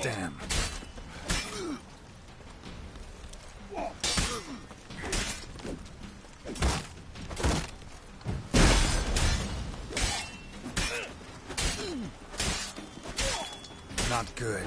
Damn. Not good.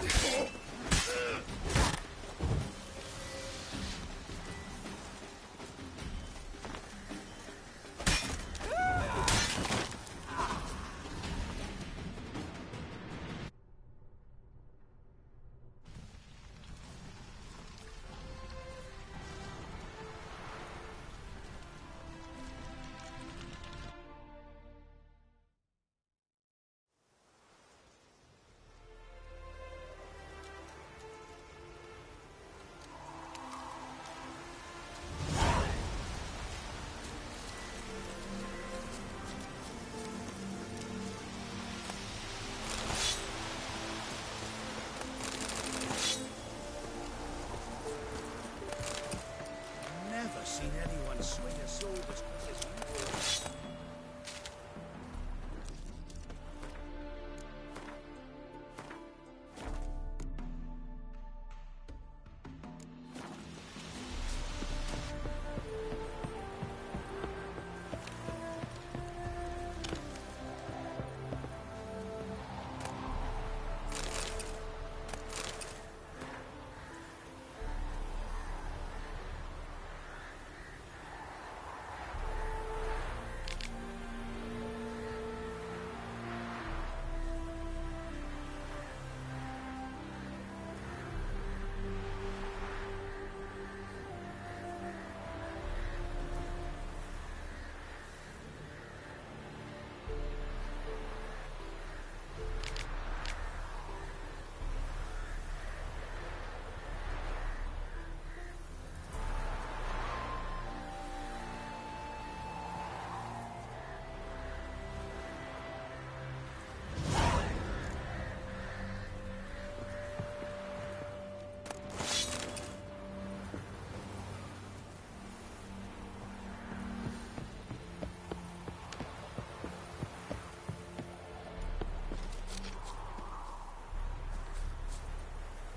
Seen anyone swing a sword as quick as you do.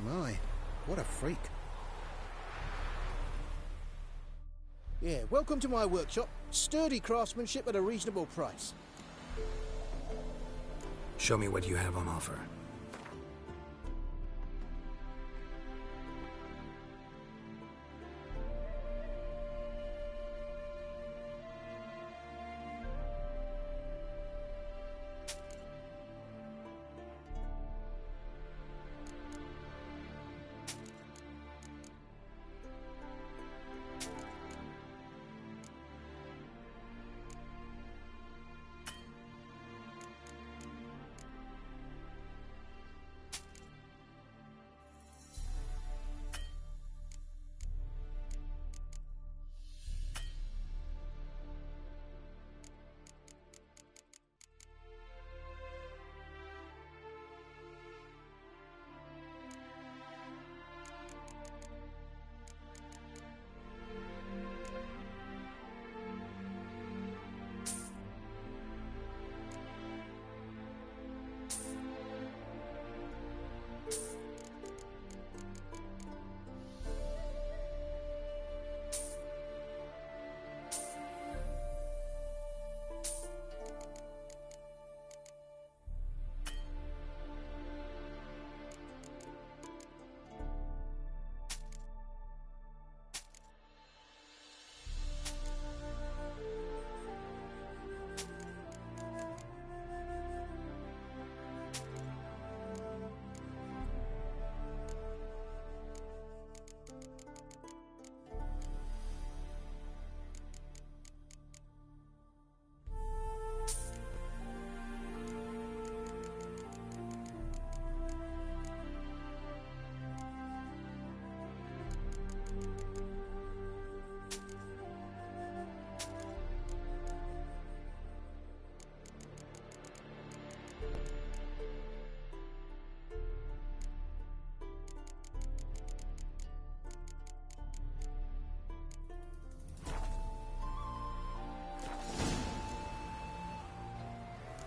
My, what a freak. Yeah, welcome to my workshop. Sturdy craftsmanship at a reasonable price. Show me what you have on offer.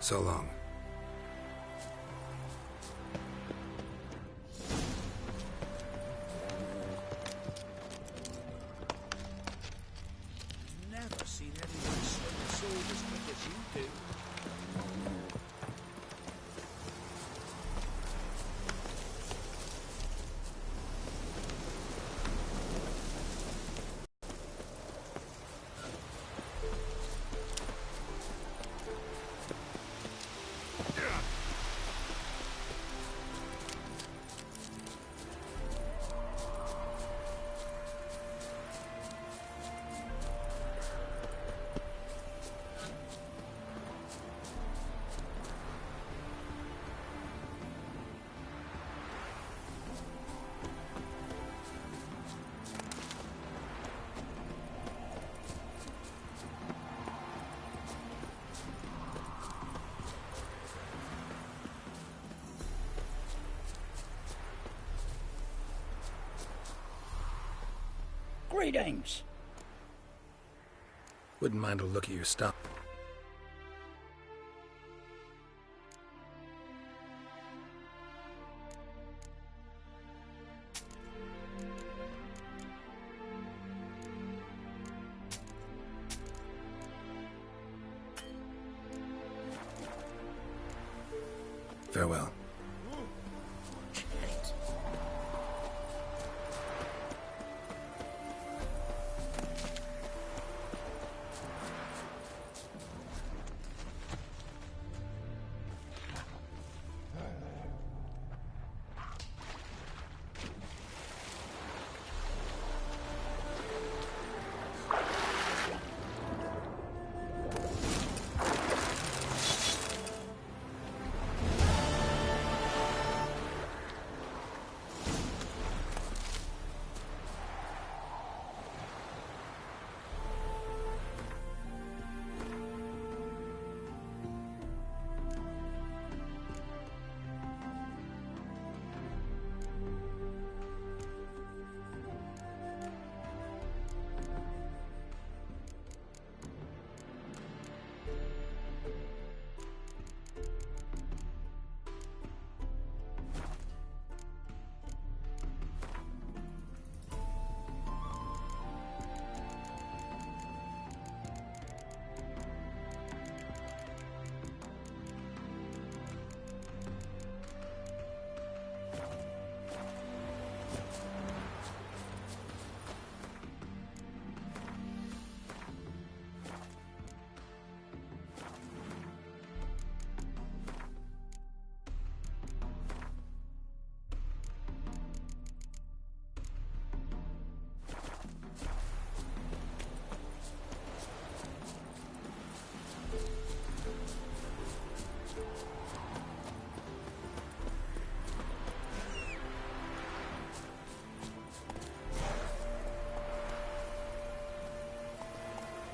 So long. Greetings. Wouldn't mind a look at your stuff. Farewell.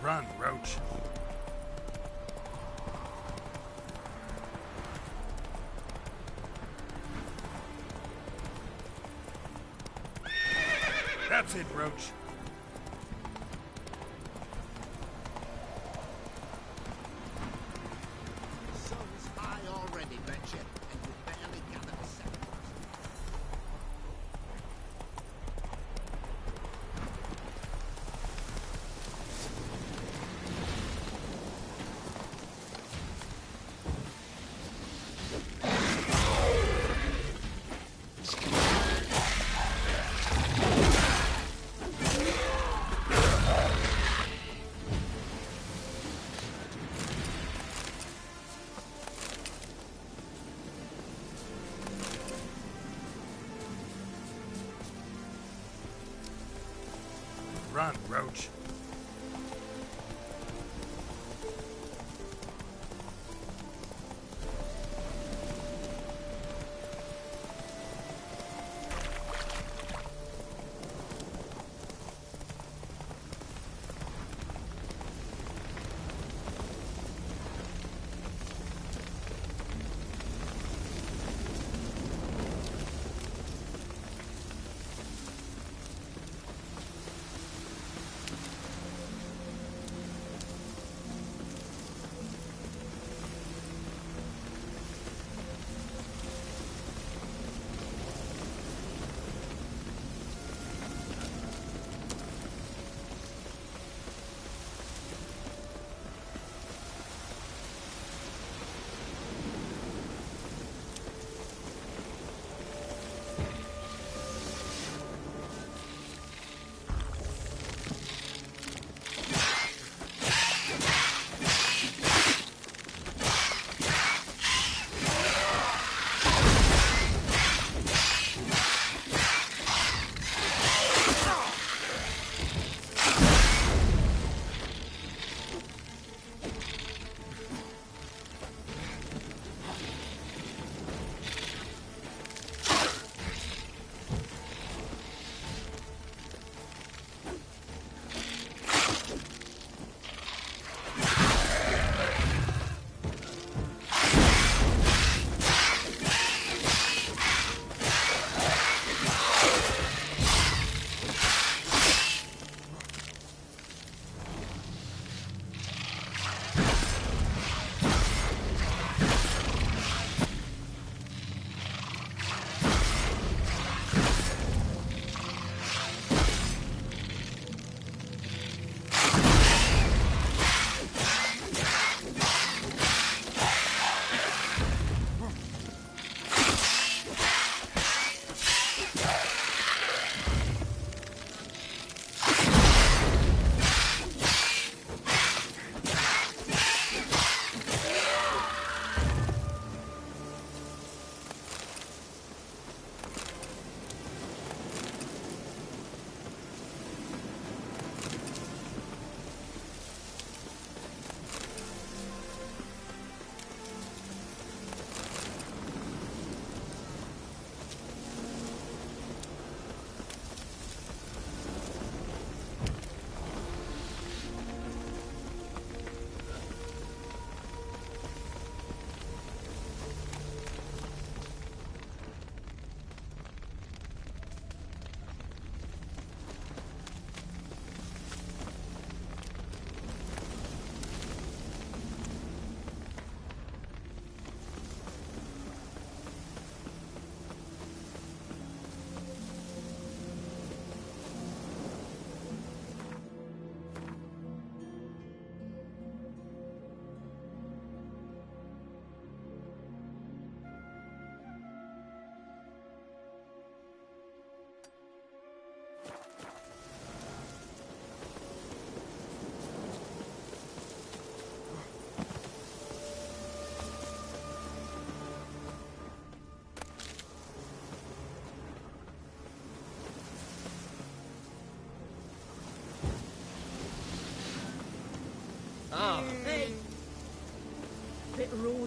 Run, Roach. That's it, Roach. Sun's high already, betcha, and you barely gathered a second. Run, Roach.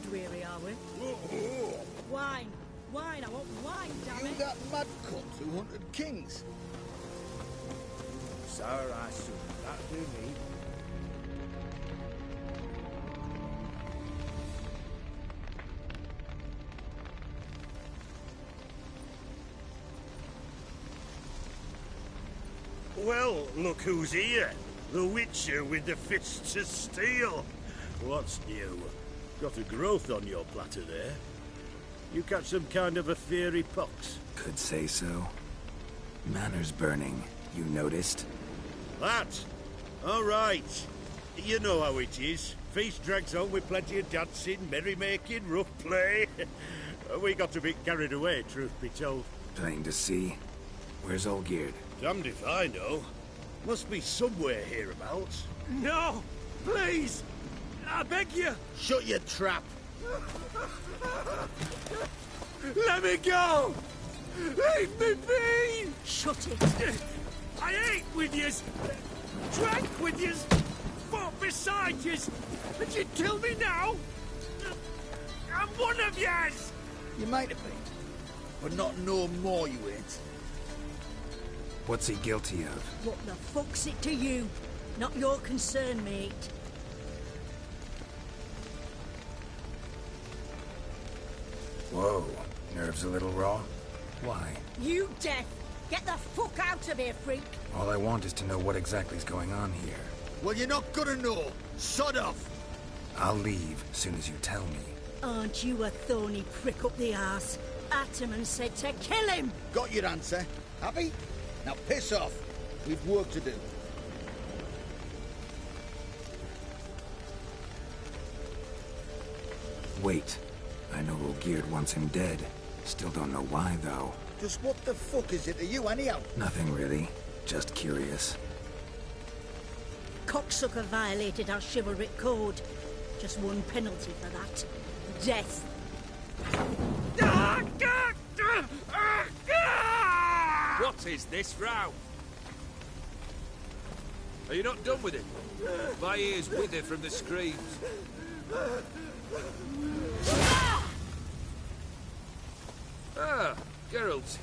blood weary, are we? Wine! Wine! I want wine, damn You it! that mad cunt who hunted kings? Sir, I should. That'll do me. Well, look who's here. The Witcher with the fists of steel. What's new? Got a growth on your platter there. You catch some kind of a fiery pox? Could say so. Manor's burning. You noticed? That? All right. You know how it is. Feast drags on with plenty of dancing, merrymaking, rough play. We got a bit carried away, truth be told. Plain to see. Where's Olgierd? Damned if I know. Must be somewhere hereabouts. No! Please! I beg you! Shut your trap! Let me go! Leave me be! Shut it! I ate with yous! Drank with yous! Fought beside yous! And you kill me now? I'm one of yous! You might have been, but not no more you ain't. What's he guilty of? What the fuck's it to you? Not your concern, mate. Whoa. Nerves a little raw? Why? You deaf! Get the fuck out of here, freak! All I want is to know what exactly is going on here. Well, you're not gonna know. Sod off! I'll leave as soon as you tell me. Aren't you a thorny prick up the arse? Ataman said to kill him! Got your answer. Happy? Now piss off. We've work to do. Wait. I know Olgierd wants him dead. Still don't know why, though. Just what the fuck is it to you, anyhow? Nothing really. Just curious. Cocksucker violated our chivalric code. Just one penalty for that. Death. What is this row? Are you not done with it? My ears wither from the screams. Ah, Geralt.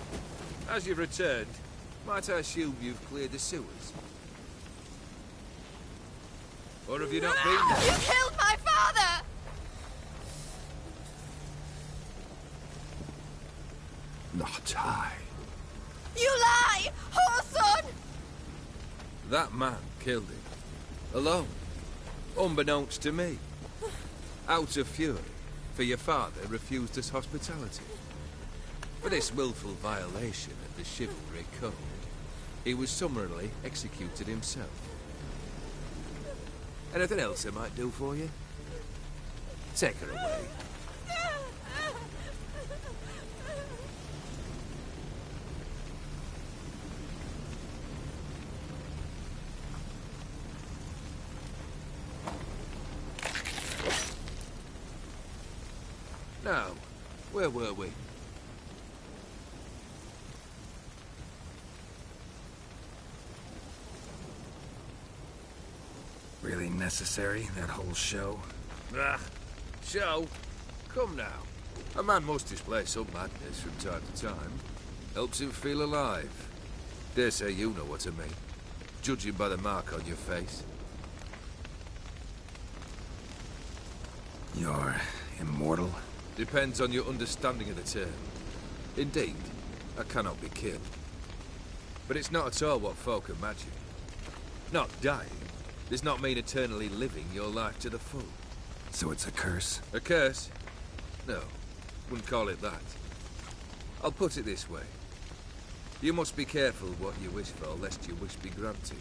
As you've returned, might I assume you've cleared the sewers? Or have you not been there? You killed my father! Not I. You lie! Whoreson! That man killed him. Alone. Unbeknownst to me. Out of fury, for your father refused us hospitality. For this willful violation of the chivalry code, he was summarily executed himself. Anything else I might do for you? Take her away. Now, where were we? Really necessary, that whole show? Ah, show? Come now. A man must display some madness from time to time. Helps him feel alive. Dare say you know what I mean. Judging by the mark on your face. You're immortal? Depends on your understanding of the term. Indeed, I cannot be killed. But it's not at all what folk imagine. Not dying does not mean eternally living your life to the full. So it's a curse? A curse? No, wouldn't call it that. I'll put it this way. You must be careful what you wish for, lest your wish be granted.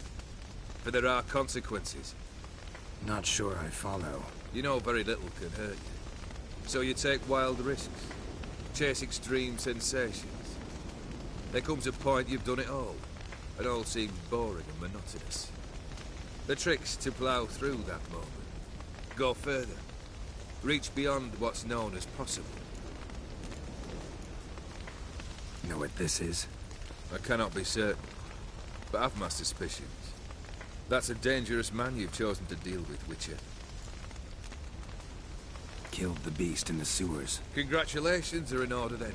For there are consequences. Not sure I follow. You know very little can hurt you. So you take wild risks. Chase extreme sensations. There comes a point you've done it all. And all seems boring and monotonous. The trick's to plough through that moment. Go further. Reach beyond what's known as possible. Know what this is? I cannot be certain, but I've my suspicions. That's a dangerous man you've chosen to deal with, Witcher. Killed the beast in the sewers. Congratulations are in order then.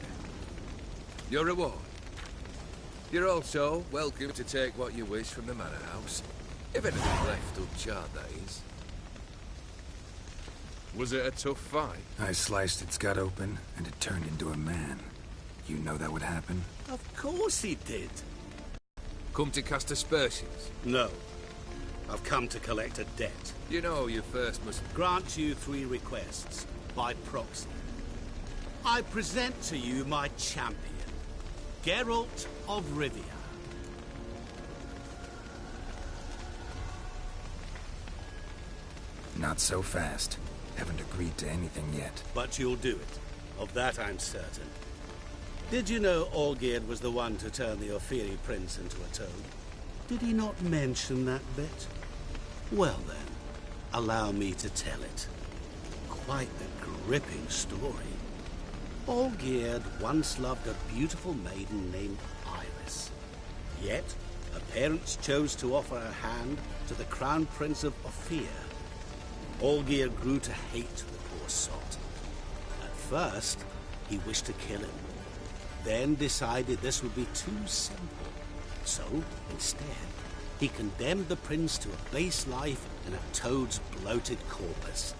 Your reward. You're also welcome to take what you wish from the manor house. If anything left uncharred, that is. Was it a tough fight? I sliced its gut open, and it turned into a man. You know that would happen? Of course he did. Come to cast aspersions? No. I've come to collect a debt. You know you first must... Grant you 3 requests, by proxy. I present to you my champion, Geralt of Rivia. Not so fast. Haven't agreed to anything yet. But you'll do it. Of that I'm certain. Did you know Olgierd was the one to turn the Ophiri prince into a toad? Did he not mention that bit? Well then, allow me to tell it. Quite the gripping story. Olgierd once loved a beautiful maiden named Iris. Yet, her parents chose to offer her hand to the Crown Prince of Ophir. Olgierd grew to hate the poor sot. At first, he wished to kill him. Then decided this would be too simple. So, instead, he condemned the prince to a base life in a toad's bloated corpus.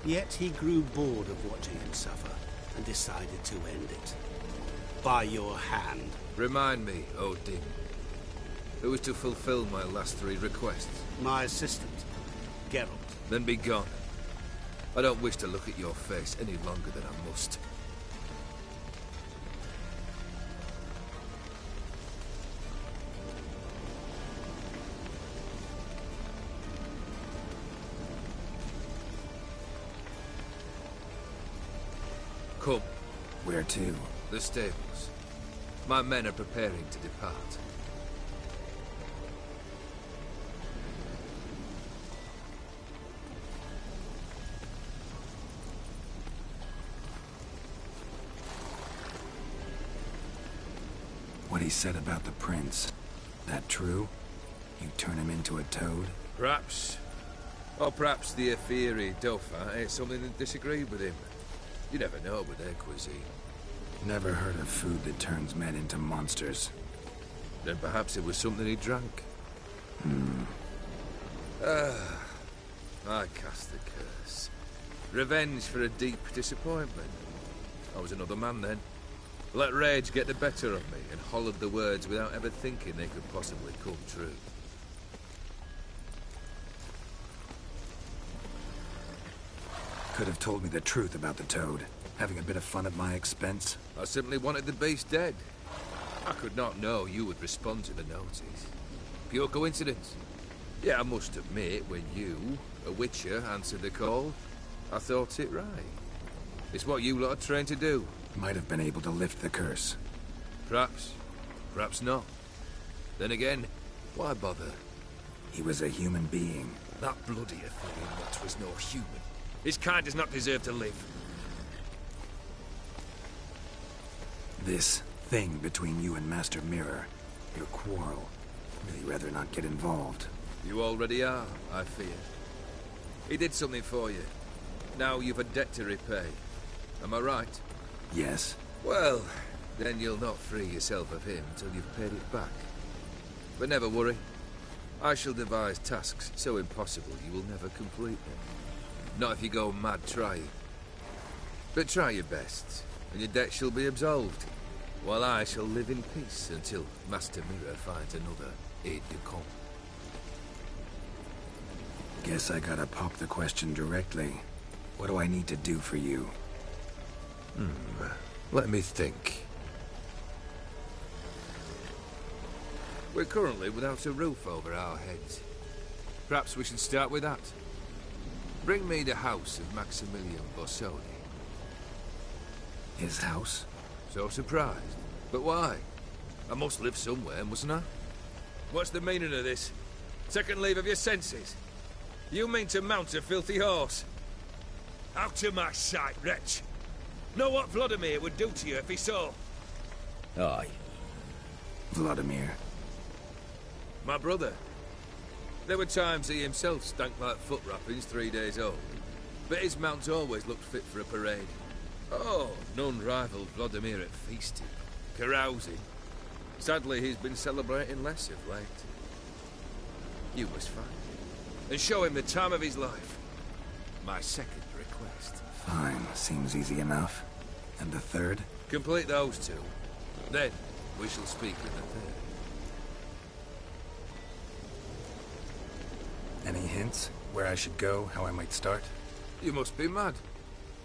Yet he grew bored of watching him suffer and decided to end it. By your hand. Remind me, Odin. Who was to fulfill my last 3 requests? My assistant, Geralt. Then be gone. I don't wish to look at your face any longer than I must. Come. Where to? The stables. My men are preparing to depart. What he said about the prince. That true? You turn him into a toad? Perhaps. Or perhaps the Ophiri Dauphin ate something that disagreed with him. You never know with their cuisine. Never heard of food that turns men into monsters. Then perhaps it was something he drank. I cast the curse. Revenge for a deep disappointment. I was another man then. Let rage get the better of me and hollered the words without ever thinking they could possibly come true. Could have told me the truth about the toad. Having a bit of fun at my expense. I simply wanted the beast dead. I could not know you would respond to the notice. Pure coincidence. Yeah, I must admit, when you, a witcher, answered the call, I thought it right. It's what you lot are trained to do. Might have been able to lift the curse. Perhaps. Perhaps not. Then again, why bother? He was a human being. That bloody Ophirian lot was no human. His kind does not deserve to live. This thing between you and Master Mirror, your quarrel, really rather not get involved. You already are, I fear. He did something for you. Now you've a debt to repay. Am I right? Yes. Well, then you'll not free yourself of him till you've paid it back. But never worry. I shall devise tasks so impossible you will never complete them. Not if you go mad trying. But try your best, and your debt shall be absolved, while I shall live in peace until Master Mirror finds another aide-de-camp. Guess I gotta pop the question directly. What do I need to do for you? Let me think. We're currently without a roof over our heads. Perhaps we should start with that. Bring me the house of Maximilian Borsoni. His house? So surprised. But why? I must live somewhere, mustn't I? What's the meaning of this? Second leave of your senses? You mean to mount a filthy horse? Out of my sight, wretch! Know what Vladimir would do to you if he saw? Aye. Vladimir. My brother. There were times he himself stank like foot wrappings 3 days old. but his mount's always looked fit for a parade. Oh, none rivaled Vladimir at feasting, carousing. Sadly, he's been celebrating less of late. You must find him, and show him the time of his life. My second request. Fine, seems easy enough. And the third? Complete those two. Then, we shall speak of the third. Any hints? Where I should go? How I might start? You must be mad.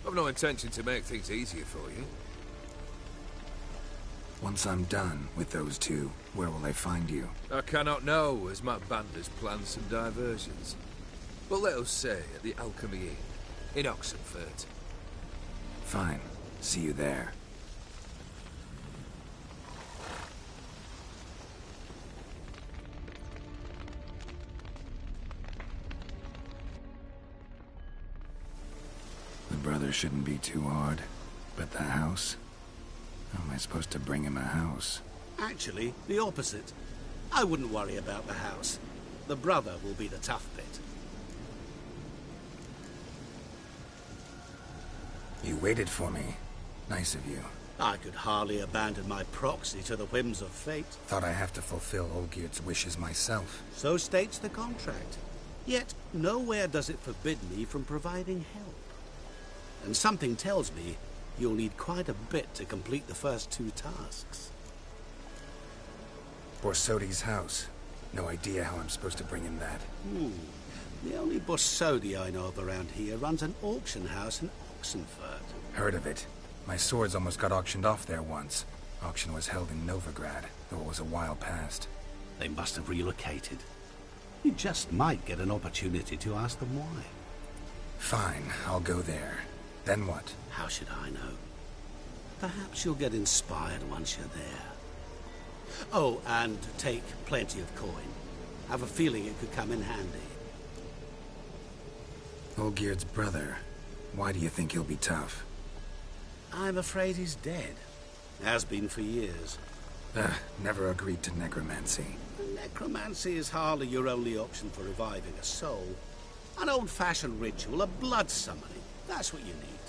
I've no intention to make things easier for you. Once I'm done with those two, where will I find you? I cannot know, as my band has planned some diversions. But let us say at the Alchemy Inn, in Oxenfurt. Fine. See you there. The brother shouldn't be too hard. But the house? How am I supposed to bring him a house? Actually, the opposite. I wouldn't worry about the house. The brother will be the tough bit. You waited for me. Nice of you. I could hardly abandon my proxy to the whims of fate. Thought I have to fulfill Olgierd's wishes myself. So states the contract. Yet, nowhere does it forbid me from providing help. And something tells me you'll need quite a bit to complete the first two tasks. Borsodi's house. No idea how I'm supposed to bring him that. The only Borsodi I know of around here runs an auction house in Oxenfurt. Heard of it. My swords almost got auctioned off there once. Auction was held in Novigrad, though it was a while past. They must have relocated. You just might get an opportunity to ask them why. Fine, I'll go there. Then what? How should I know? Perhaps you'll get inspired once you're there. Oh, and take plenty of coin. Have a feeling it could come in handy. Olgierd's brother. Why do you think he'll be tough? I'm afraid he's dead. Has been for years. Never agreed to necromancy. Necromancy is hardly your only option for reviving a soul. An old-fashioned ritual, a blood summoning. That's what you need.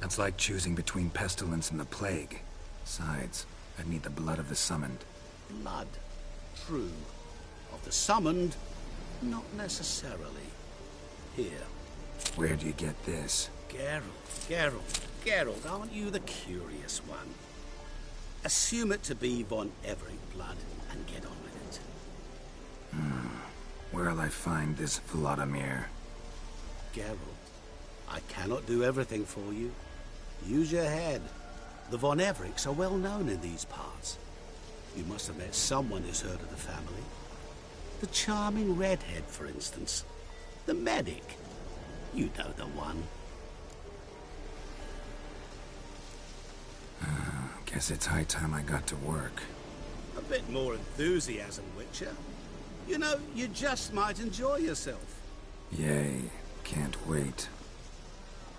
That's like choosing between pestilence and the plague. Besides, I'd need the blood of the summoned. Blood. True. Of the summoned, not necessarily. Here. Where do you get this? Geralt, aren't you the curious one? Assume it to be von Everett blood and get on with it. Where'll I find this Vladimir? Geralt, I cannot do everything for you. Use your head. The von Evericks are well known in these parts. You must have met someone who's heard of the family. The charming redhead, for instance. The medic. You know the one. Guess it's high time I got to work. A bit more enthusiasm, Witcher. You know, you just might enjoy yourself. Yay. Can't wait.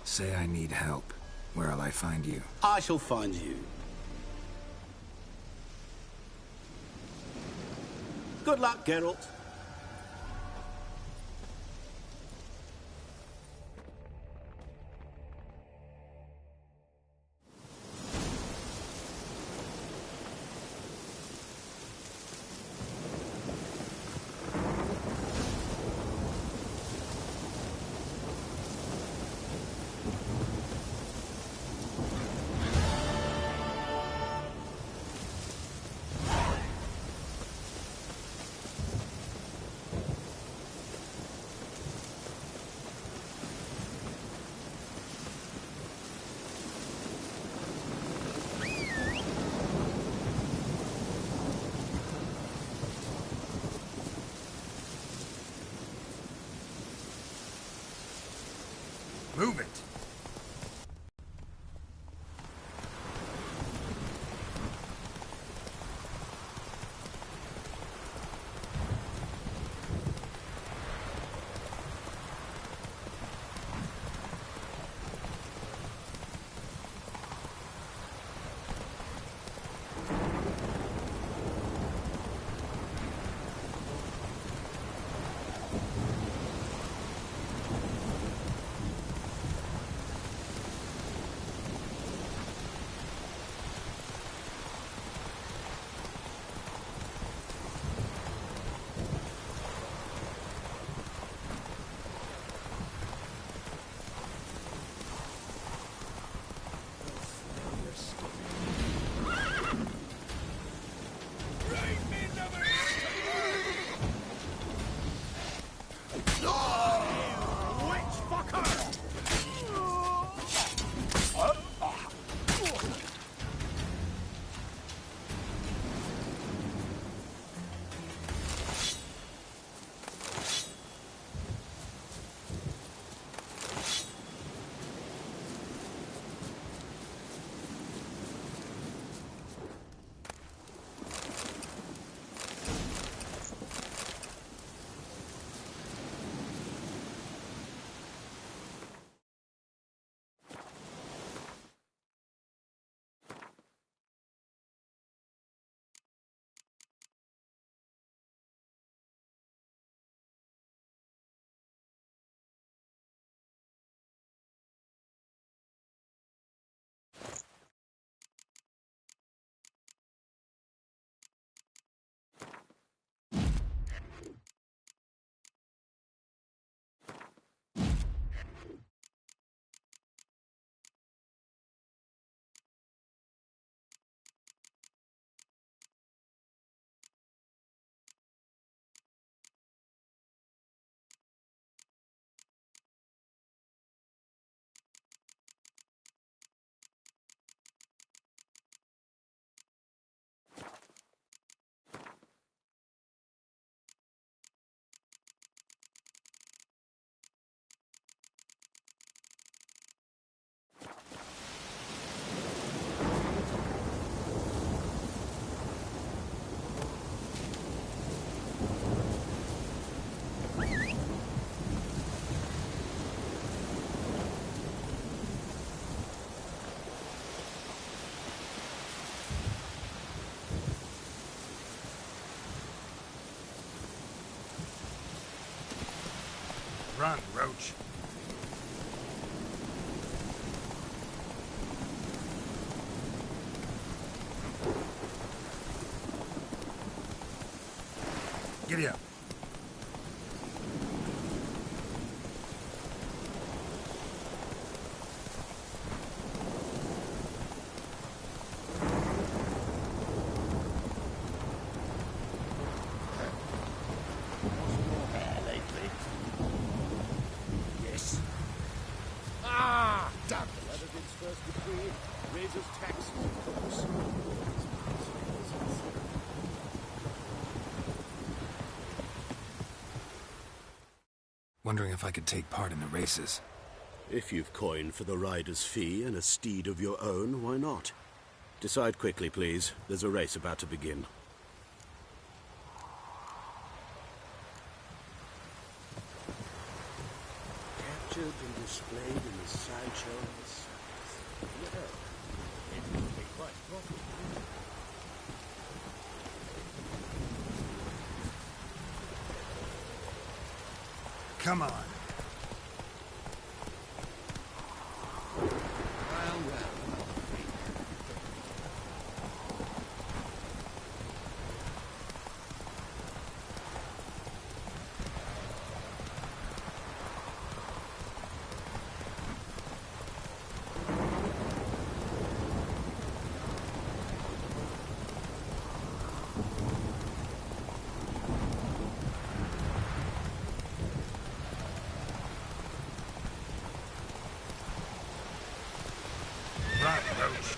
Say I need help. Where'll I find you? I shall find you. Good luck, Geralt. Run, Roach. Giddy up. Yes. Ah! Damn it! Benedict's first decree raises taxes, of course. Wondering if I could take part in the races. If you've coin for the rider's fee and a steed of your own, why not? Decide quickly, please. There's a race about to begin. Captured and displayed in the sideshow of the South. Yeah. It will be quite profitable. Come on. Well, well. Run, Roach.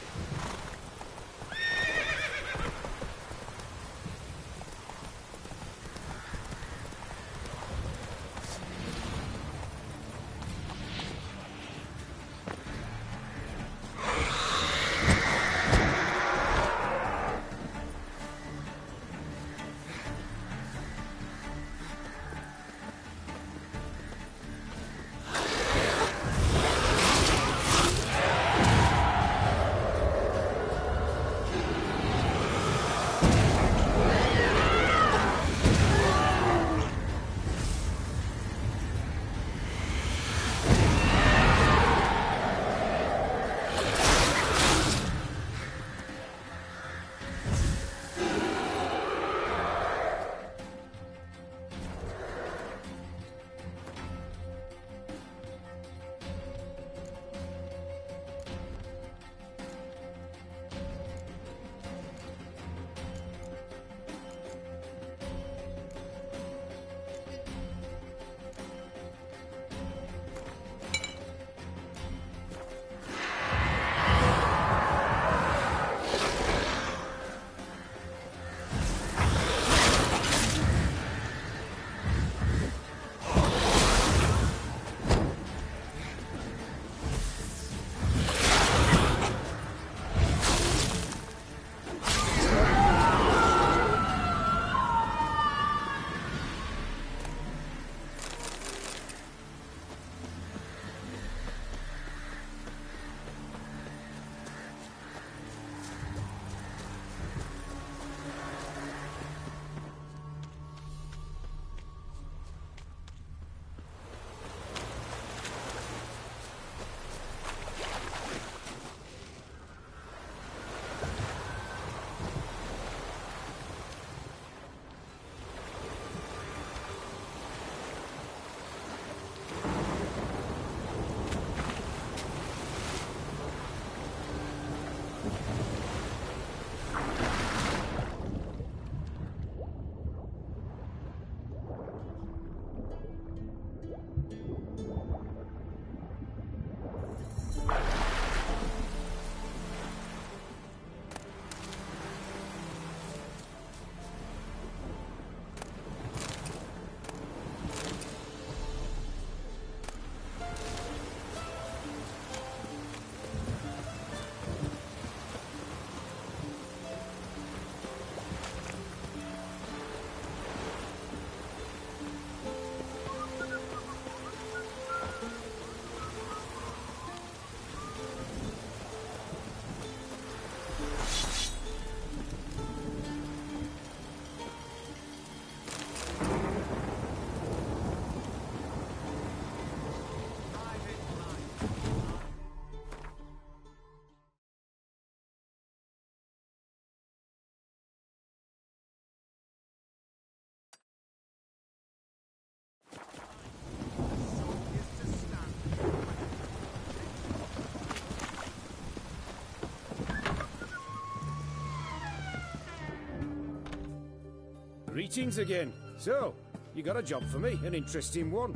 Greetings again. So, you got a job for me, an interesting one.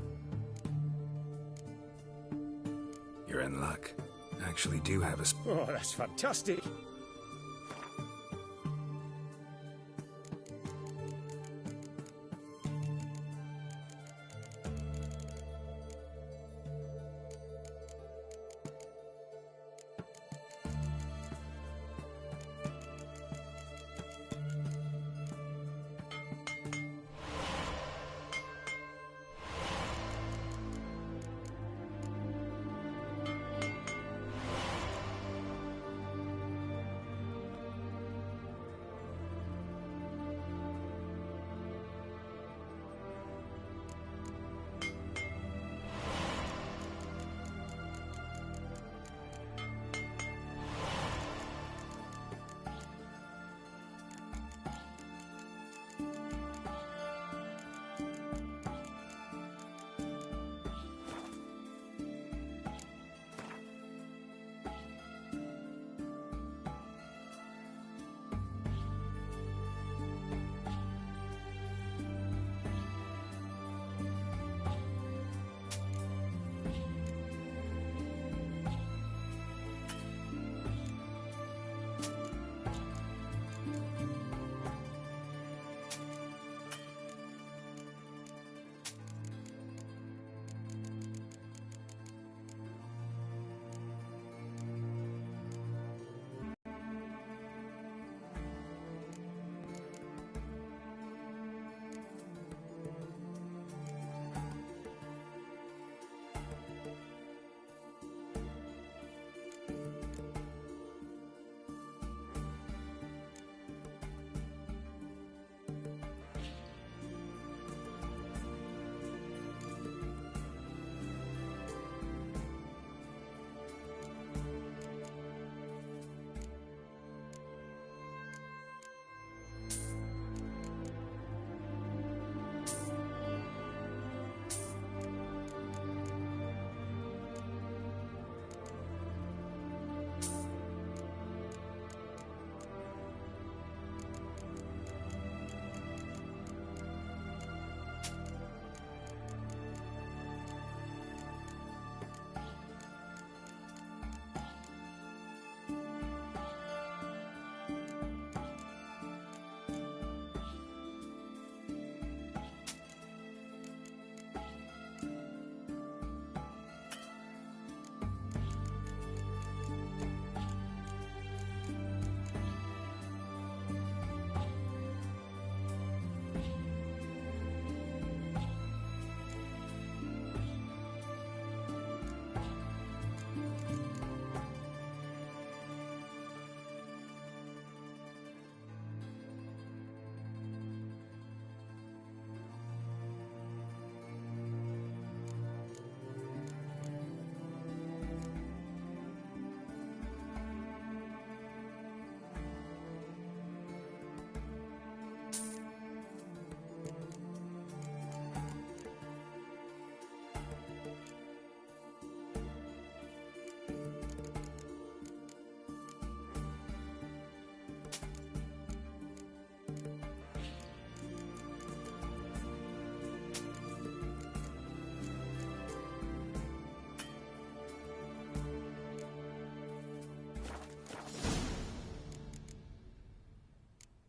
You're in luck. I actually do have a... Oh, that's fantastic.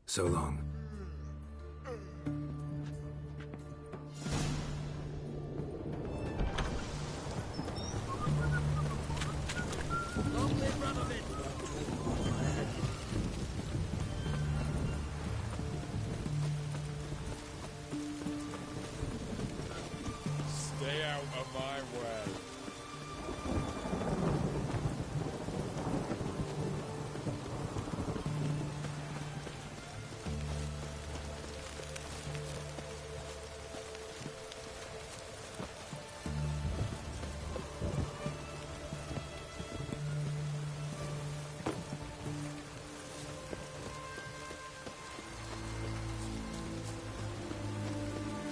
So long. Long live Radovid! Stay out of my way.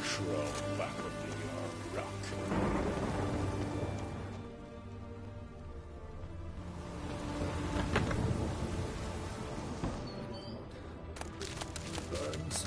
Crawl back under your rock. Burns.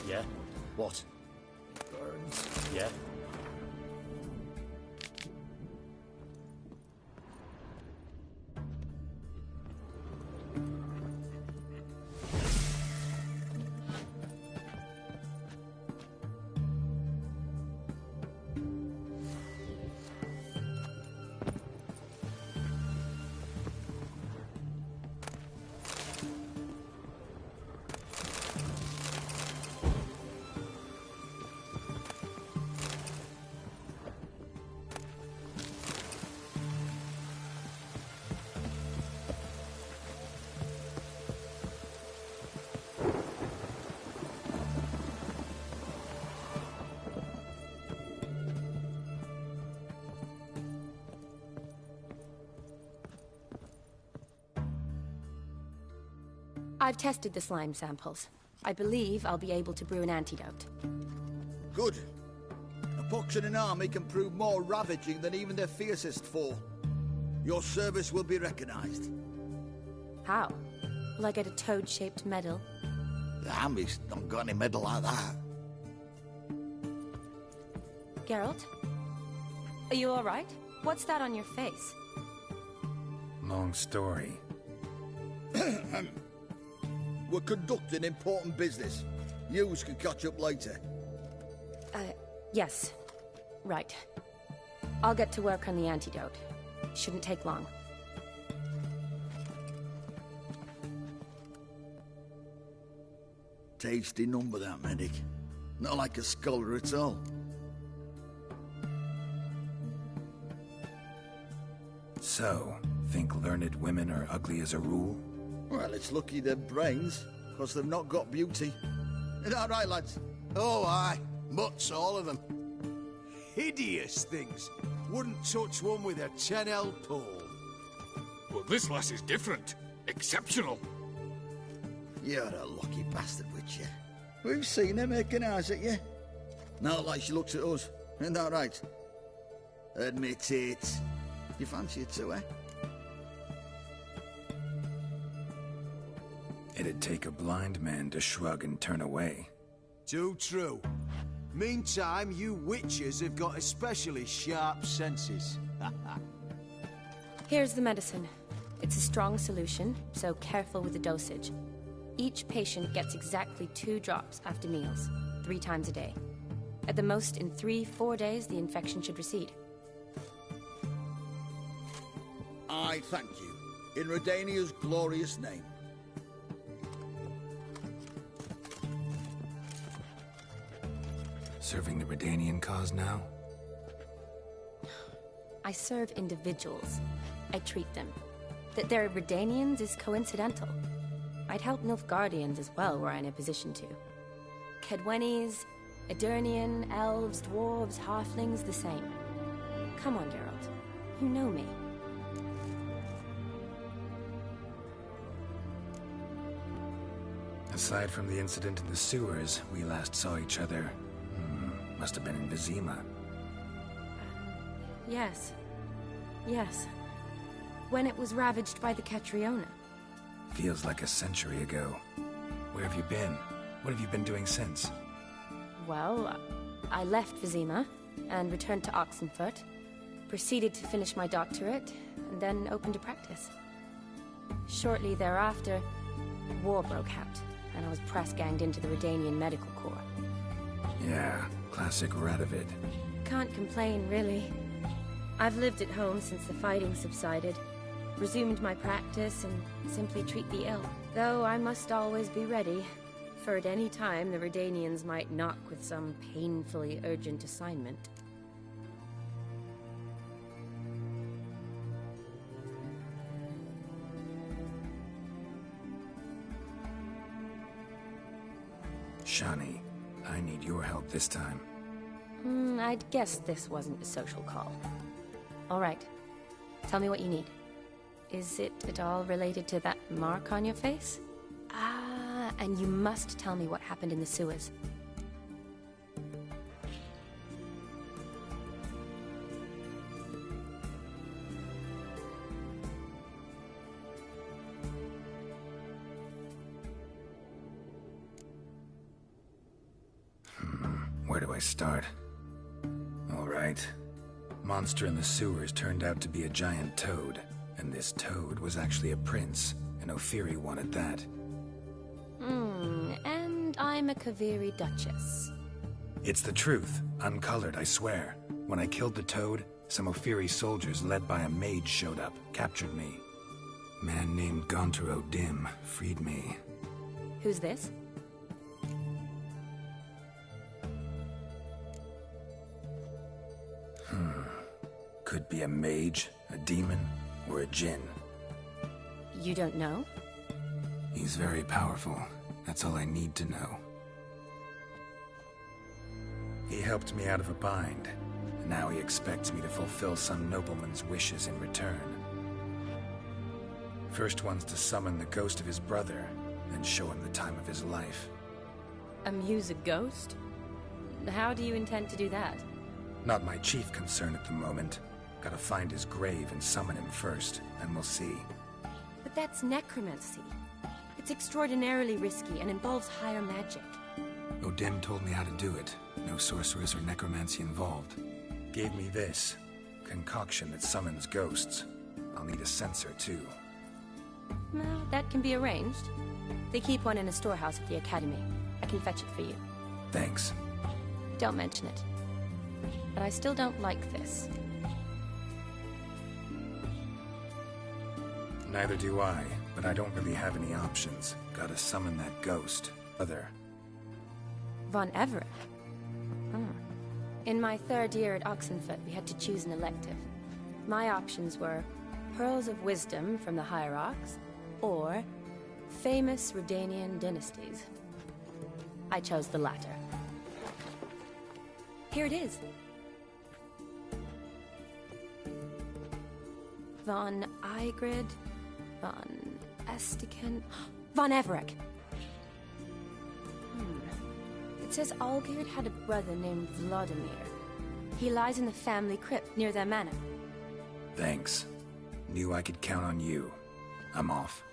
Yeah? What? Burns. Yeah? I've tested the slime samples. I believe I'll be able to brew an antidote. Good. A pox in an army can prove more ravaging than even their fiercest foe. Your service will be recognized. How? Will I get a toad-shaped medal? The army's not got any medal like that. Geralt? Are you alright? What's that on your face? Long story. We're conducting important business. Yous can catch up later. Yes. Right. I'll get to work on the antidote. Shouldn't take long. Tasty number, that medic. Not like a scholar at all. So, think learned women are ugly as a rule? Well, it's lucky they're brains, because they've not got beauty. Is that right, lads? Oh, aye. Mutts, all of them. Hideous things. Wouldn't touch one with a 10L pole. Well, this lass is different. Exceptional. You're a lucky bastard, witch, you. We've seen her making eyes at you. Not like she looks at us. Isn't that right? Admit it. You fancy it too, eh? It'd take a blind man to shrug and turn away. Too true. Meantime, you witches have got especially sharp senses. Here's the medicine. It's a strong solution, so careful with the dosage. Each patient gets exactly 2 drops after meals, 3 times a day. At the most, in 3-4 days, the infection should recede. I thank you. In Redania's glorious name. Serving the Redanian cause now? I serve individuals. I treat them. That they're Redanians is coincidental. I'd help Nilfgaardians as well were I in a position to. Kedwenis, Edirnian, elves, dwarves, halflings, the same. Come on, Geralt. You know me. Aside from the incident in the sewers, we last saw each other. Must have been in Vizima. Yes. Yes. When it was ravaged by the Catriona. Feels like a century ago. Where have you been? What have you been doing since? Well, I left Vizima and returned to Oxenfurt, proceeded to finish my doctorate, and then opened a practice. Shortly thereafter, war broke out, and I was press-ganged into the Redanian Medical Corps. Yeah, classic Radovid. Can't complain, really. I've lived at home since the fighting subsided. resumed my practice and simply treat the ill. Though I must always be ready, for at any time the Redanians might knock with some painfully urgent assignment. Shani, I need your help this time. I'd guess this wasn't a social call. All right. Tell me what you need. Is it at all related to that mark on your face? Ah, and you must tell me what happened in the sewers. Where do I start? All right. Monster in the sewers turned out to be a giant toad, and this toad was actually a prince, and Ophiri wanted that. And I'm a Kaviri Duchess. It's the truth, uncolored, I swear. When I killed the toad, some Ophiri soldiers led by a mage showed up, captured me. Man named Gontaro Dim freed me. Who's this? Could be a mage, a demon, or a djinn. You don't know? He's very powerful. That's all I need to know. He helped me out of a bind, and now he expects me to fulfill some nobleman's wishes in return. First one's to summon the ghost of his brother, then show him the time of his life. Amuse a ghost? How do you intend to do that? Not my chief concern at the moment. Gotta find his grave and summon him first, then we'll see. But that's necromancy. It's extraordinarily risky and involves higher magic. Odin told me how to do it. No sorceress or necromancy involved. Gave me this concoction that summons ghosts. I'll need a censer too. Well, that can be arranged. They keep one in a storehouse at the academy. I can fetch it for you. Thanks. Don't mention it. But I still don't like this. Neither do I, but I don't really have any options. Gotta summon that ghost. Von Everett? In my third year at Oxenfoot, we had to choose an elective. My options were Pearls of Wisdom from the Hierarchs, or Famous Redanian Dynasties. I chose the latter. Here it is. Von Igrid, Von Estiken, Von Everett. It says Olgierd had a brother named Vladimir. He lies in the family crypt near their manor. Thanks. Knew I could count on you. I'm off.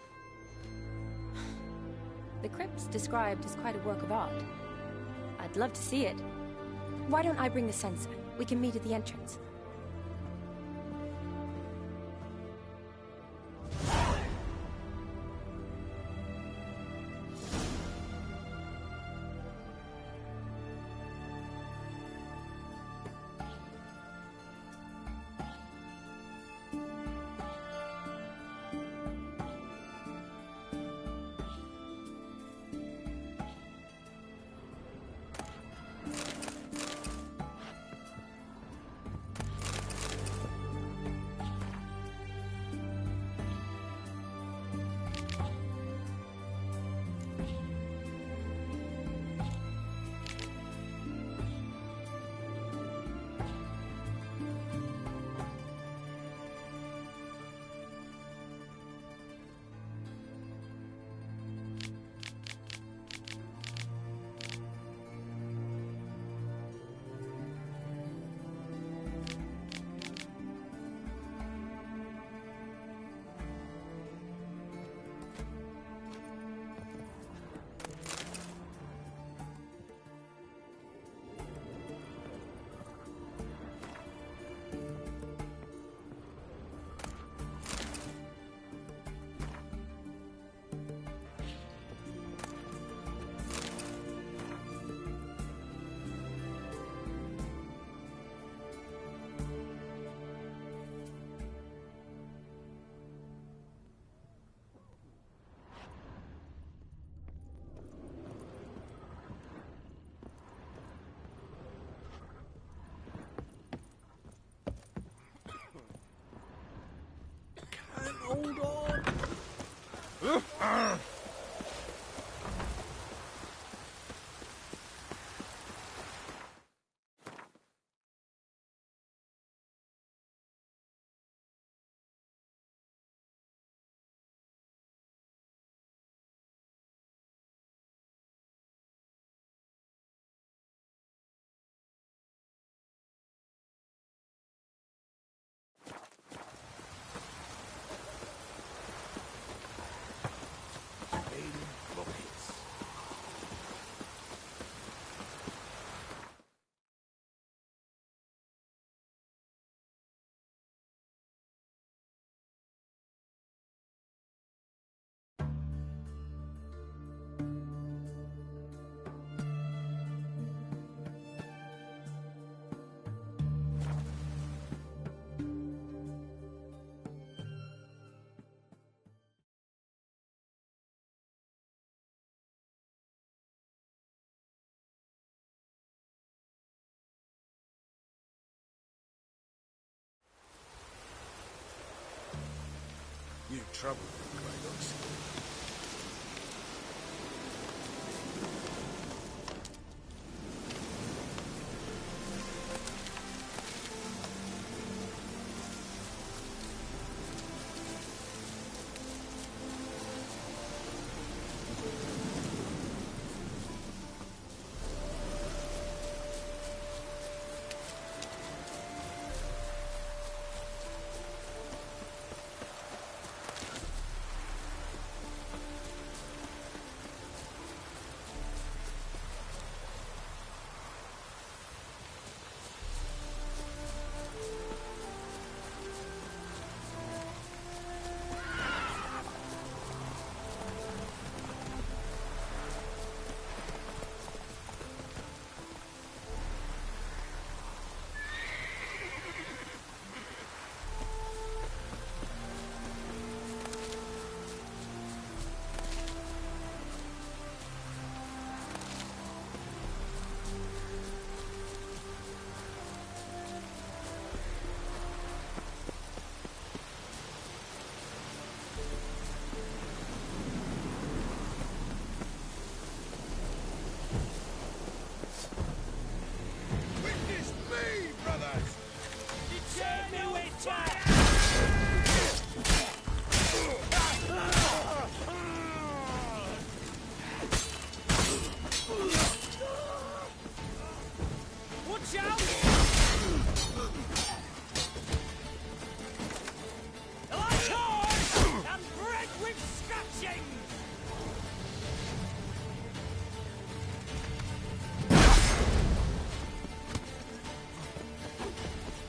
The crypt's described as quite a work of art. I'd love to see it. Why don't I bring the censer? We can meet at the entrance. Hold on. You trouble with Kratos.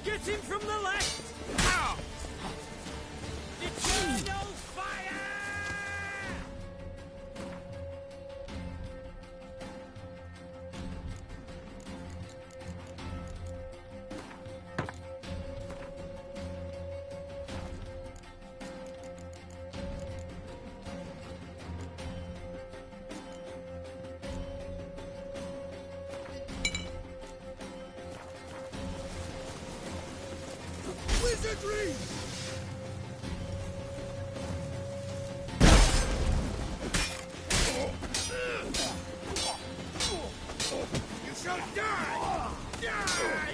Get him from the left! Out! Eternal fire! Wizardry! You shall die! Die!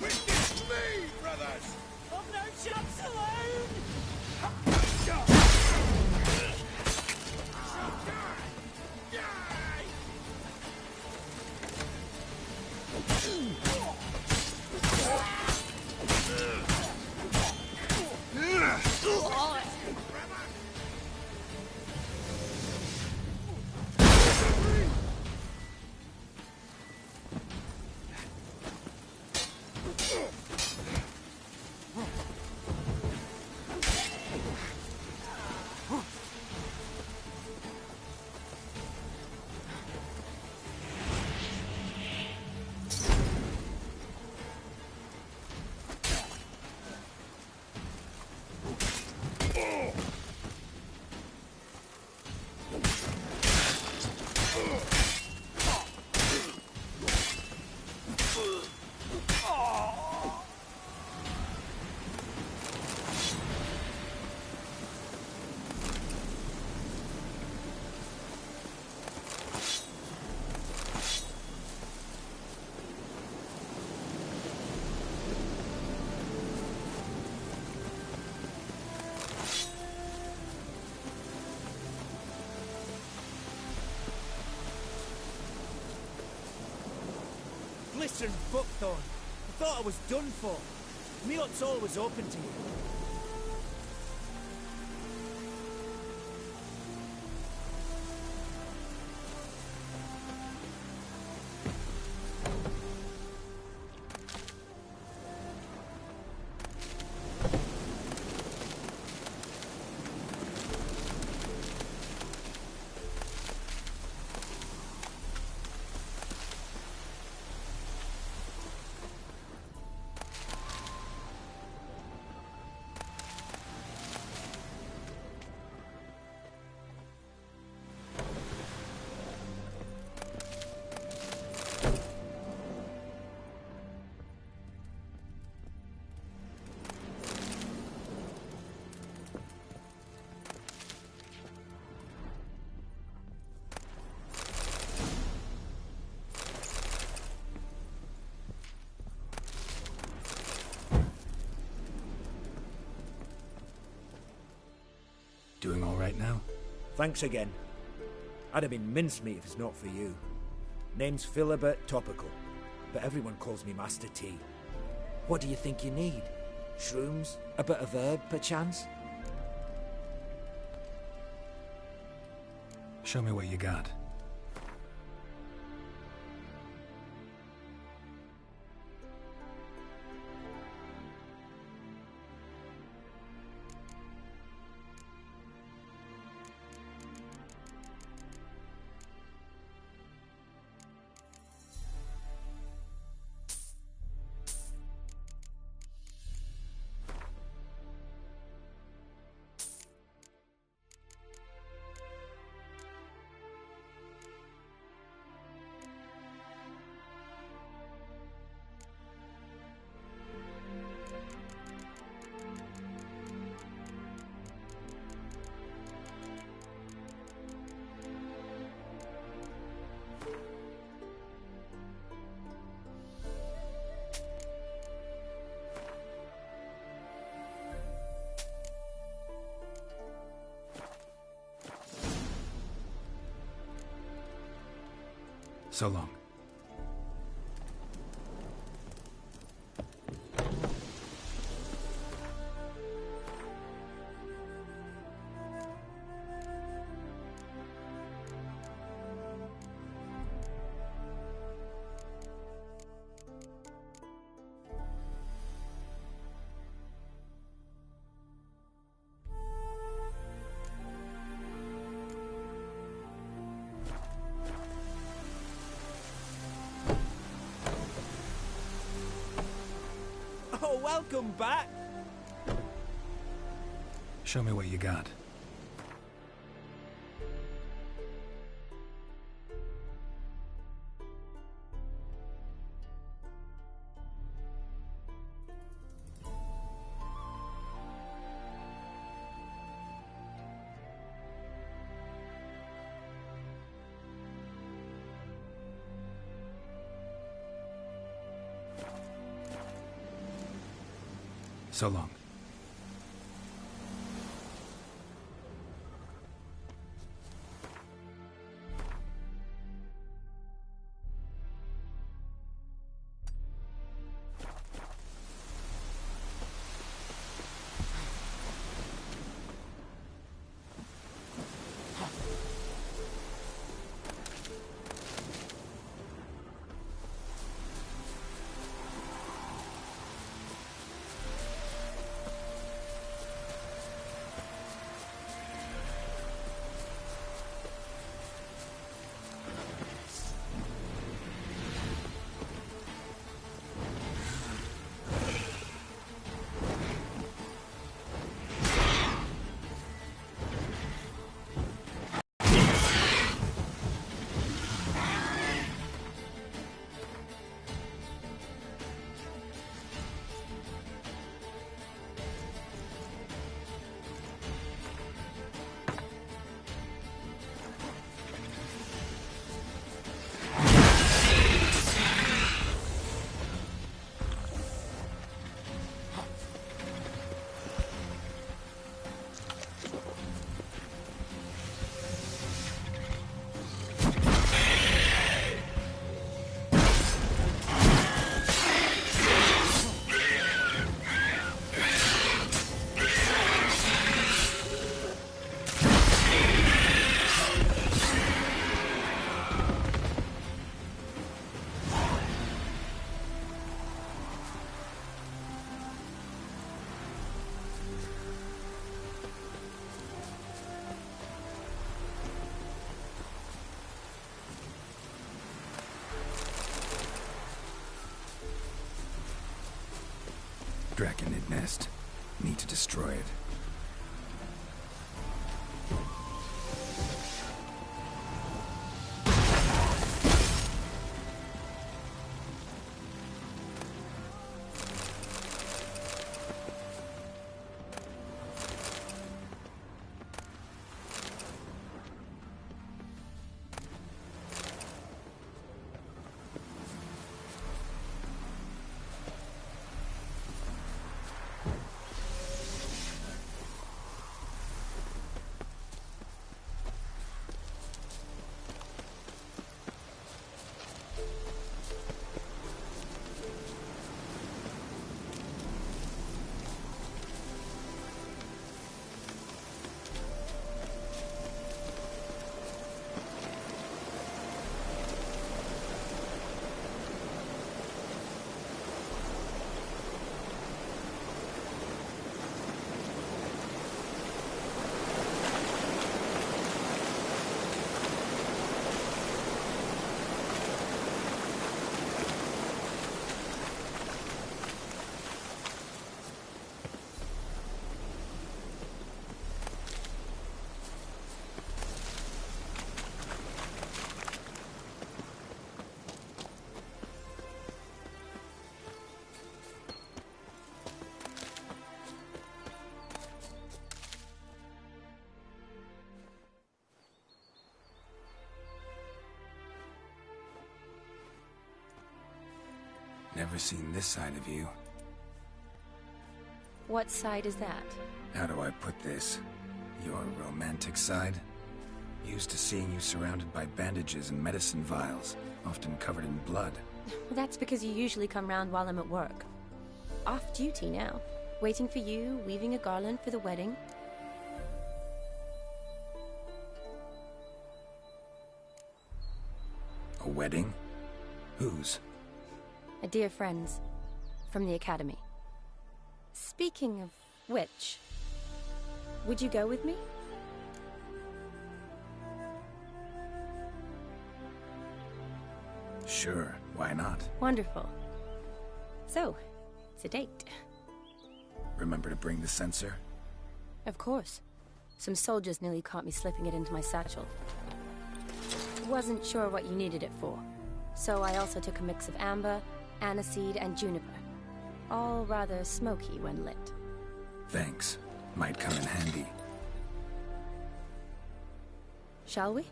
Witness me, brothers! I've no chance alone! Die! Western buckthorn. I thought I was done for. Me hut's always open to you. Doing all right now? Thanks again. I'd have been mincemeat if it's not for you. Name's Philibert Topical, but everyone calls me Master T. What do you think you need? Shrooms? A bit of herb, perchance? Show me what you got. So long. Oh, welcome back! Show me what you got. So long. Draconid nest. Need to destroy it. Never seen this side of you. What side is that? How do I put this? Your romantic side? Used to seeing you surrounded by bandages and medicine vials, often covered in blood. Well, that's because you usually come round while I'm at work. Off duty now. Waiting for you, weaving a garland for the wedding. A wedding? Whose? A dear friend's. From the academy. Speaking of which, would you go with me? Sure, why not? Wonderful. So, it's a date. Remember to bring the sensor? Of course. Some soldiers nearly caught me slipping it into my satchel. Wasn't sure what you needed it for, so I also took a mix of amber, aniseed, and juniper. All rather smoky when lit. Thanks. Might come in handy. Shall we?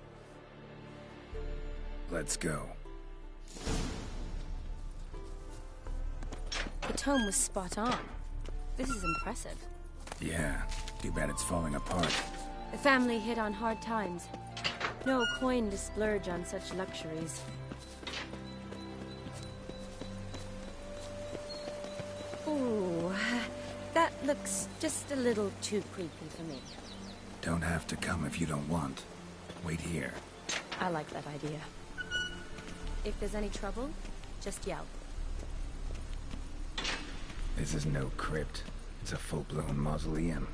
Let's go. The tome was spot on. This is impressive. Yeah, too bad it's falling apart. The family hit on hard times. No coin to splurge on such luxuries. Ooh, that looks just a little too creepy for me. Don't have to come if you don't want. Wait here. I like that idea. If there's any trouble, just yell. This is no crypt. It's a full-blown mausoleum.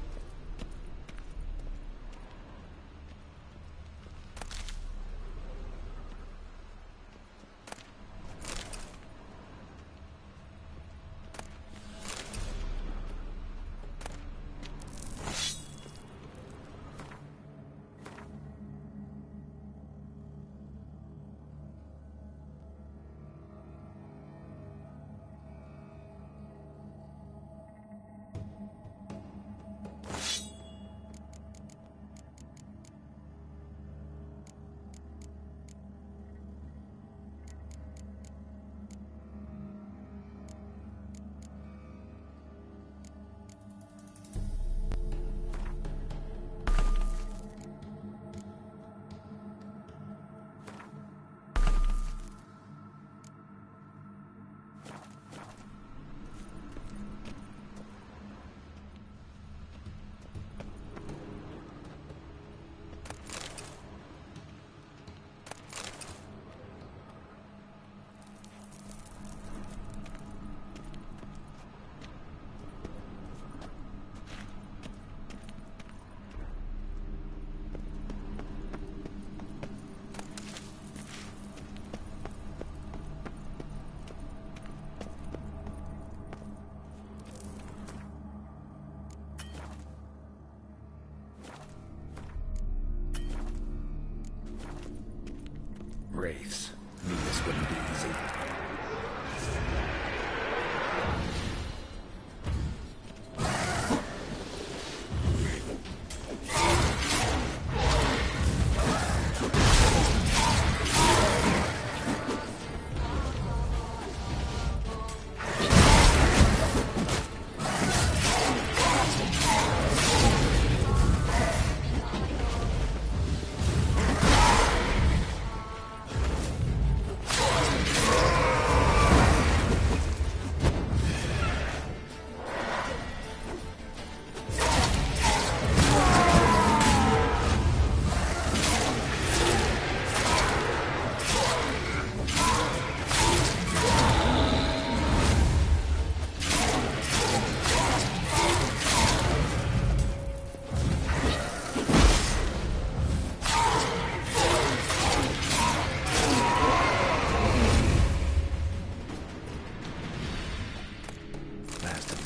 Wraiths. Knew this wouldn't be easy.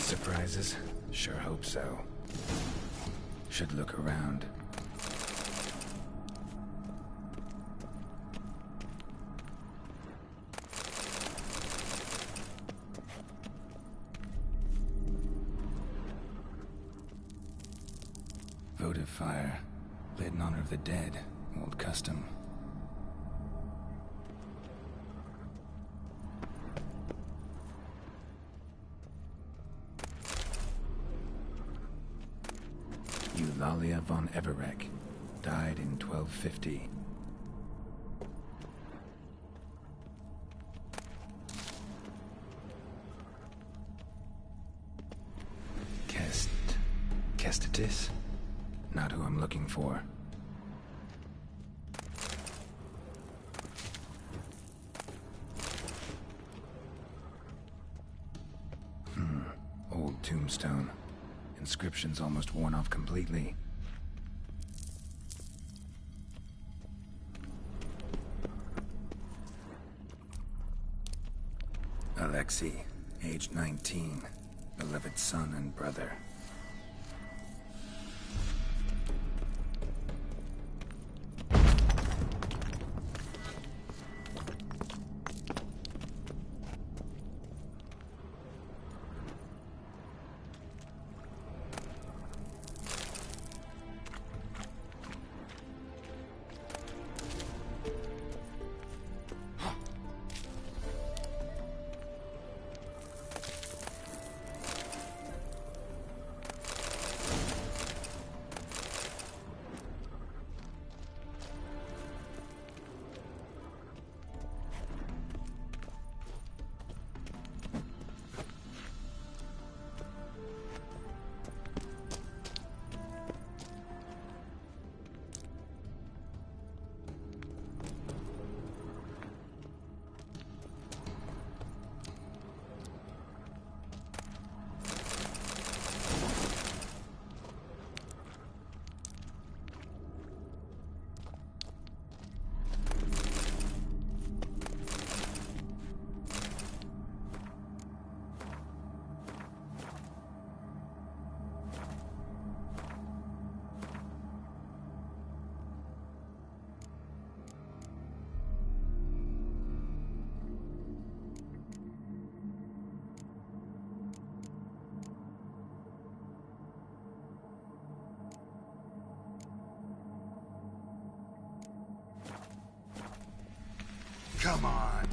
Surprises? Sure hope so. Should look around. Votive fire. Lit in honor of the dead. Old custom. Eulalia von Everek, died in 1250. Kestitis? Not who I'm looking for. Old tombstone. Inscription's almost worn off completely. Alexei, age 19, beloved son and brother. Come on.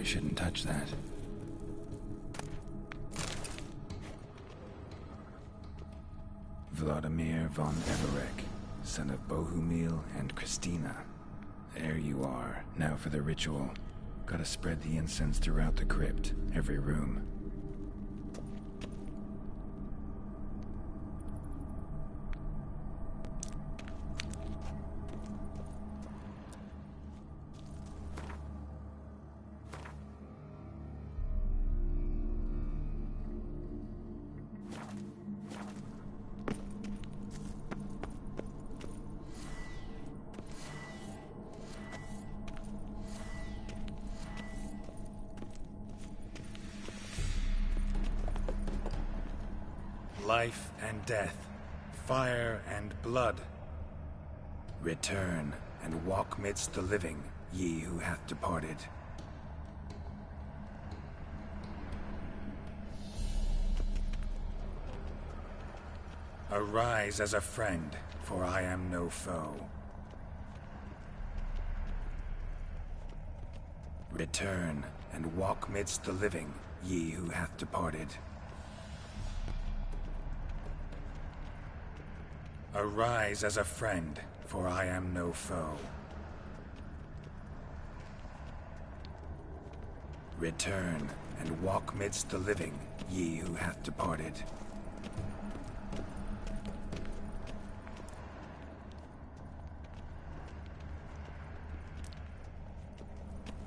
Probably shouldn't touch that. Vladimir von Everek, son of Bohumil and Christina. There you are. Now for the ritual. Gotta spread the incense throughout the crypt, every room. Life and death, fire and blood. Return and walk midst the living, ye who hath departed. Arise as a friend, for I am no foe. Return and walk midst the living, ye who hath departed. Arise as a friend, for I am no foe. Return and walk midst the living, ye who hath departed.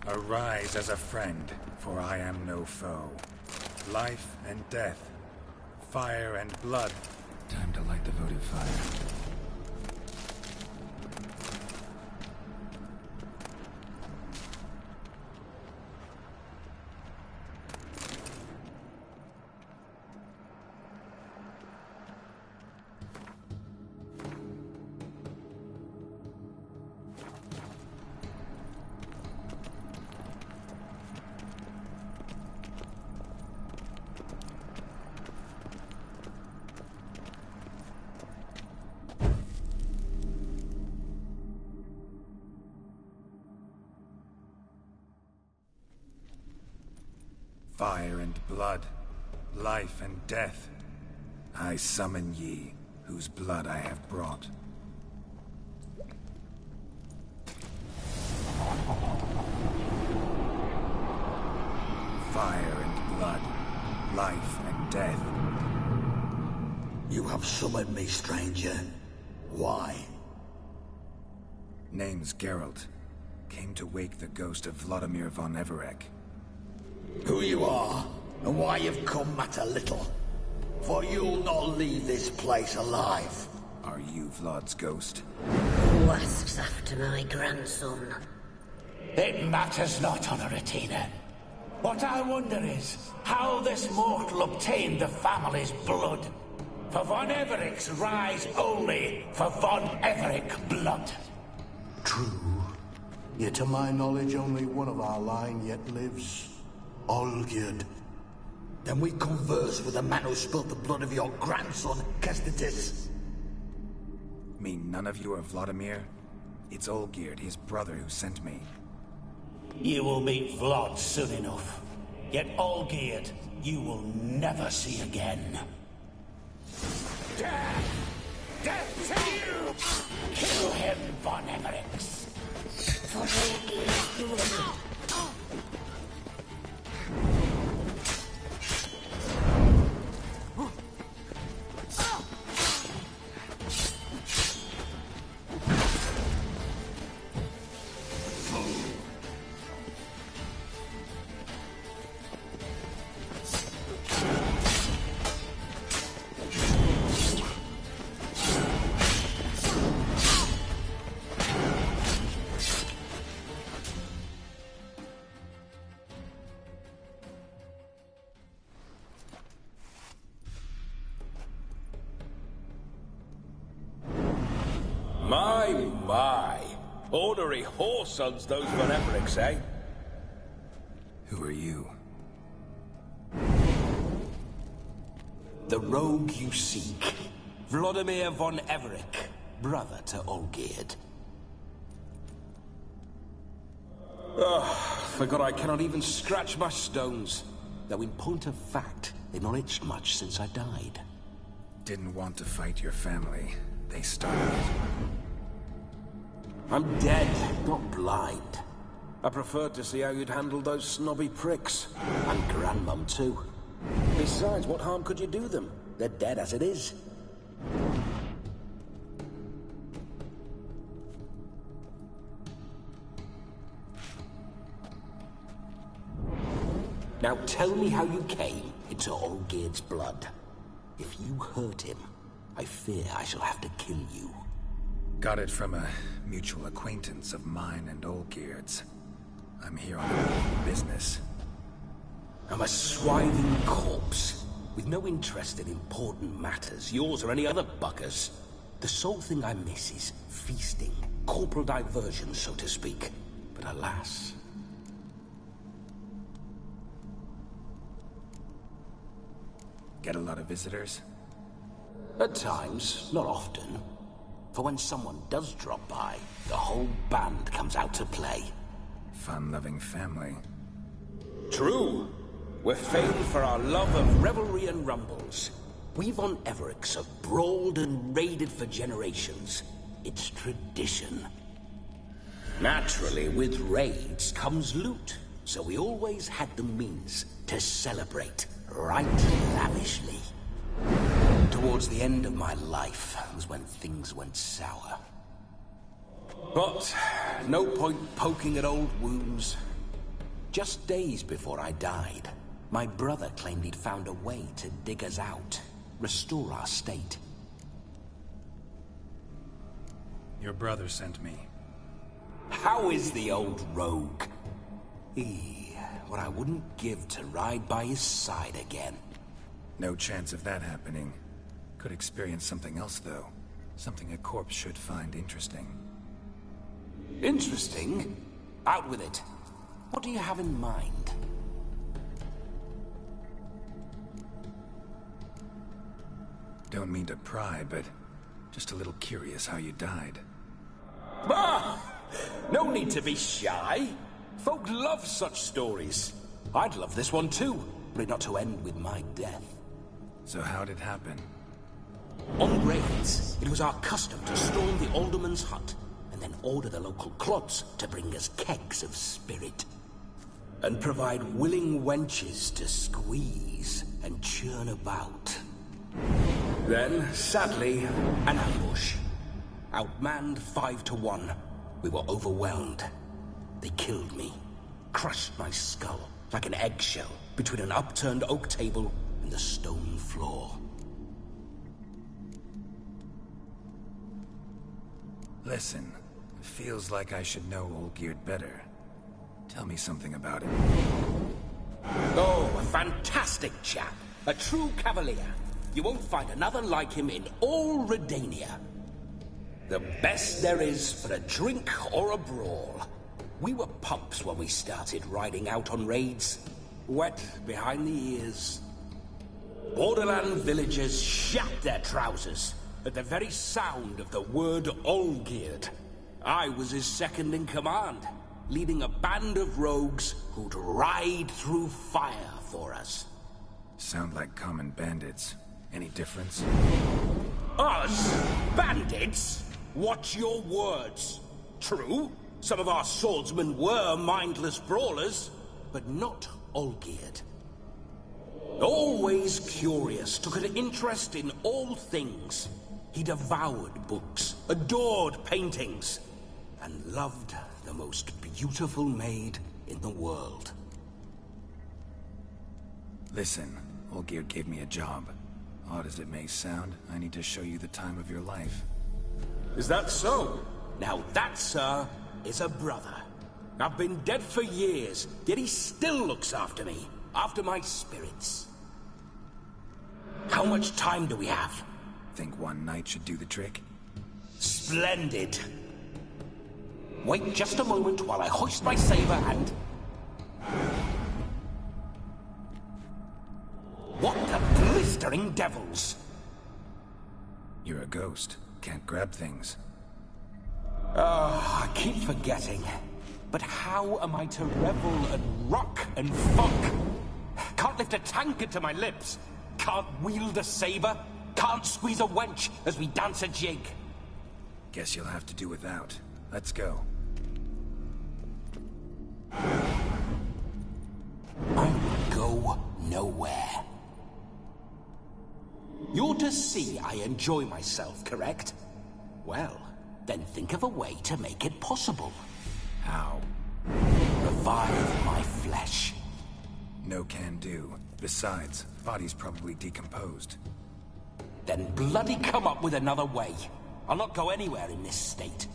Arise as a friend, for I am no foe. Life and death, fire and blood. Time to light the votive fire. Fire and blood, life and death. I summon ye, whose blood I have brought. Fire and blood, life and death. You have summoned me, stranger. Why? Name's Geralt. Came to wake the ghost of Vladimir von Everek. Who you are, and why you've come matter little. For you'll not leave this place alive. Are you Vlad's ghost? Who asks after my grandson? It matters not, Honoratina. What I wonder is how this mortal obtained the family's blood. For von Everek's rise only for von Everek blood. True. Yet to my knowledge, only one of our line yet lives. Olgierd. Then we converse with the man who spilled the blood of your grandson, Kestitis. Mean none of you are Vladimir? It's Olgierd, his brother, who sent me. You will meet Vlad soon enough. Yet Olgierd, you will never see again. Death! Death to you! Kill him, von Evereks! For Olgierd's blood. My. Ornery whoresons those von Evereks, eh? Who are you? The rogue you seek. Vladimir von Everek, brother to Olgierd. forgot I cannot even scratch my stones. Though in point of fact, they've not itched much since I died. Didn't want to fight your family. They started. I'm dead, not blind. I preferred to see how you'd handle those snobby pricks. And Grandmum, too. Besides, what harm could you do them? They're dead as it is. Now tell me how you came into Olgierd's blood. If you hurt him, I fear I shall have to kill you. Got it from a mutual acquaintance of mine and Olgierd's. I'm here on business. I'm a swiving corpse, with no interest in important matters, yours or any other buggers. The sole thing I miss is feasting, corporal diversion, so to speak. But alas... Get a lot of visitors? At times, not often. For when someone does drop by, the whole band comes out to play. Fun-loving family. True. We're famed for our love of revelry and rumbles. We von Evericks have brawled and raided for generations. It's tradition. Naturally, with raids comes loot, so we always had the means to celebrate right lavishly. Towards the end of my life was when things went sour. But no point poking at old wounds. Just days before I died, my brother claimed he'd found a way to dig us out, restore our state. Your brother sent me. How is the old rogue? What I wouldn't give to ride by his side again. No chance of that happening. Could experience something else, though. Something a corpse should find interesting. Interesting? Out with it. What do you have in mind? Don't mean to pry, but just a little curious how you died. Bah! No need to be shy. Folk love such stories. I'd love this one too, but not to end with my death. So how'd it happen? On raids, it was our custom to storm the alderman's hut, and then order the local clods to bring us kegs of spirit. And provide willing wenches to squeeze and churn about. Then, sadly, an ambush. Outmanned 5 to 1. We were overwhelmed. They killed me, crushed my skull like an eggshell between an upturned oak table and the stone floor. Listen, it feels like I should know Olgierd better. Tell me something about him. Oh, a fantastic chap. A true cavalier. You won't find another like him in all Redania. The best there is for a drink or a brawl. We were pups when we started riding out on raids. Wet behind the ears. Borderland villagers shat their trousers at the very sound of the word Olgierd. I was his second in command, leading a band of rogues who'd ride through fire for us. Sound like common bandits. Any difference? Us? Bandits? Watch your words. True, some of our swordsmen were mindless brawlers, but not Olgierd. Always curious, took an interest in all things. He devoured books, adored paintings, and loved the most beautiful maid in the world. Listen, Olgierd gave me a job. Odd as it may sound, I need to show you the time of your life. Is that so? Now that, sir, is a brother. I've been dead for years, yet he still looks after me, after my spirits. How much time do we have? Think one night should do the trick? Splendid. Wait just a moment while I hoist my saber and... What the blistering devils? You're a ghost. Can't grab things. Oh, I keep forgetting. But how am I to revel and rock and fuck? Can't lift a tankard to my lips. Can't wield a saber. Can't squeeze a wench as we dance a jig. Guess you'll have to do without. Let's go. I will go nowhere. You're to see I enjoy myself, correct? Well, then think of a way to make it possible. How? Revive my flesh. No can do. Besides, body's probably decomposed. Then bloody come up with another way. I'll not go anywhere in this state.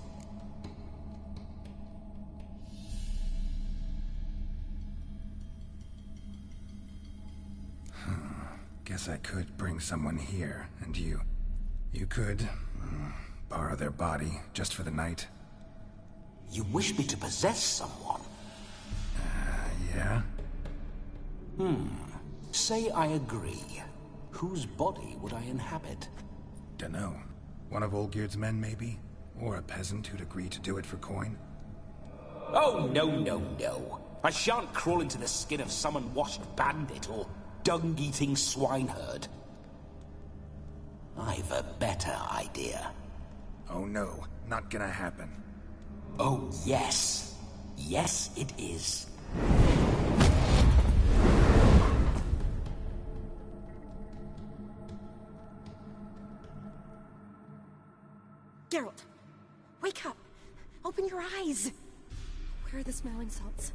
Guess I could bring someone here, and you could borrow their body just for the night. You wish me to possess someone? Yeah? Say I agree. Whose body would I inhabit? Dunno. One of Olgierd's men, maybe? Or a peasant who'd agree to do it for coin? Oh, no, no, no. I shan't crawl into the skin of some unwashed bandit or dung-eating swineherd. I've a better idea. Oh no, not gonna happen. Oh, yes. Yes, it is. Geralt, wake up. Open your eyes. Where are the smelling salts?